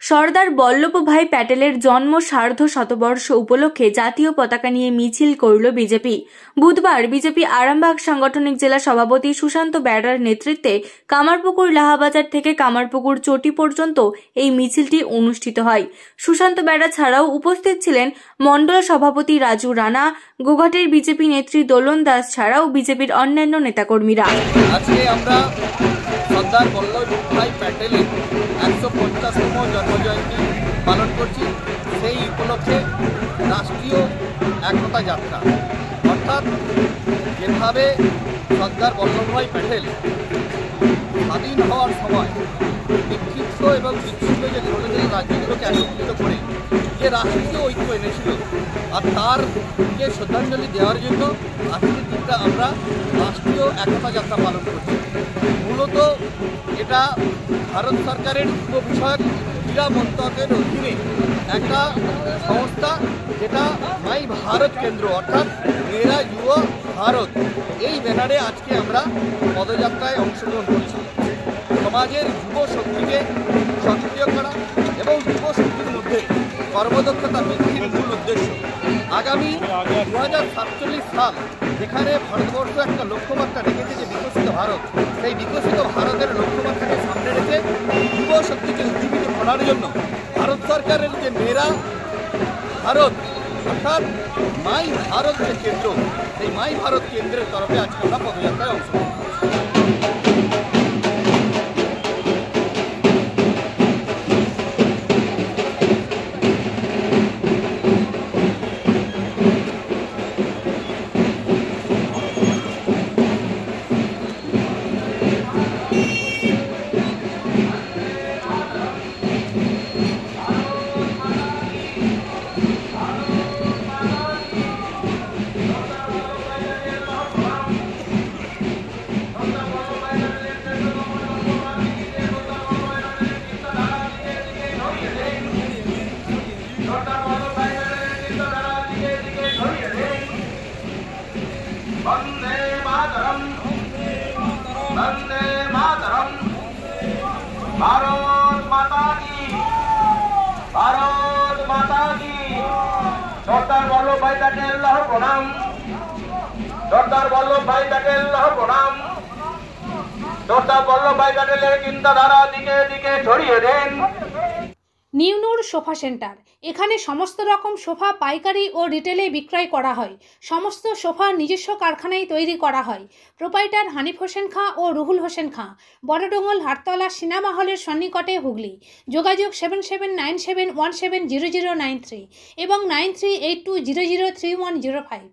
সর্দার বল্লভভাই প্যাটেলের জন্ম সার্ধ শতবর্ষ উপলক্ষে জাতীয় পতাকা নিয়ে মিছিল করল বিজেপি। বুধবার বিজেপি আরামবাগ সাংগঠনিক জেলা সভাপতি সুশান্ত বেড়ার নেতৃত্বে কামারপুকুর লাহাবাজার থেকে কামারপুকুর চটি পর্যন্ত এই মিছিলটি অনুষ্ঠিত হয়। সুশান্ত বেড়া ছাড়াও উপস্থিত ছিলেন মণ্ডল সভাপতি রাজু রানা, গোঘাটের বিজেপি নেত্রী দোলন দাস ছাড়াও বিজেপির অন্যান্য নেতাকর্মীরা। আজকে আমরা সর্দার বল্লভভাই প্যাটেলের 150তম জন্মজয়ন্তী পালন করছি। সেই উপলক্ষে রাষ্ট্রীয় একতা যাত্রা, অর্থাৎ যেভাবে সর্দার বল্লভভাই প্যাটেল স্বাধীন হওয়ার সময় বিক্ষিপ্ত এবং বিচ্ছিন্ন যে ছোটো ছোটো রাজ্যগুলোকে একত্রিত করে যে রাষ্ট্রীয় ঐক্য এনেছিল, আর তারকে শ্রদ্ধাঞ্জলি দেওয়ার জন্য আজকের দিনটা আমরা রাষ্ট্রীয় একতা যাত্রা পালন করছি। মূলত এটা ভারত সরকারের যুব বিষয়ক ক্রীড়া মন্ত্রকের অধীনে একটা সংস্থা, যেটা মাই ভারত কেন্দ্র, অর্থাৎ মেরা যুব ভারত, এই ব্যানারে আজকে আমরা পদযাত্রায় অংশগ্রহণ করছি। সমাজের যুব শক্তিকে সক্রিয় করা এবং যুব শক্তির মধ্যে কর্মদক্ষতা বৃদ্ধির মূল উদ্দেশ্য। আগামী 2047 সাল, যেখানে ভারতবর্ষ একটা লক্ষ্যমাত্রা রেখেছে যে বিকশিত ভারত, সেই বিকশিত ভারতের লক্ষ্যমাত্রাকে সামনে রেখে যুব শক্তিকে উজ্জীবিত করার জন্য ভারত সরকারের যে মেরা ভারত, অর্থাৎ মাই ভারত যে কেন্দ্র, সেই মাই ভারত কেন্দ্রের তরফে আজকে আমরা পদযাত্রায় অংশগ্রহণ করছি। वंदे मातरम, वंदे मातरम, भारत माता की, भारत माता की। सरदार वल्लभभाई प्যাটেল লহ প্রণাম, सरदार वल्लभभाई প্যাটেল লহ প্রণাম। सरदार वल्लभभाई প্যাটেলের চিন্তাধারা দিকে দিকে ছড়িয়ে দেন। নিউনুর সোফা সেন্টার, এখানে সমস্ত রকম সোফা পাইকারি ও রিটেলে বিক্রয় করা হয়। সমস্ত সোফা নিজস্ব কারখানায় তৈরি করা হয়। প্রোপাইটার হানিফ হোসেন খাঁ ও রুহুল হোসেন খাঁ, বড়ডোঙ্গল হাটতলা সিনেমা হলের সন্নিকটে, হুগলি। যোগাযোগ 7797170093 এবং 9382003105।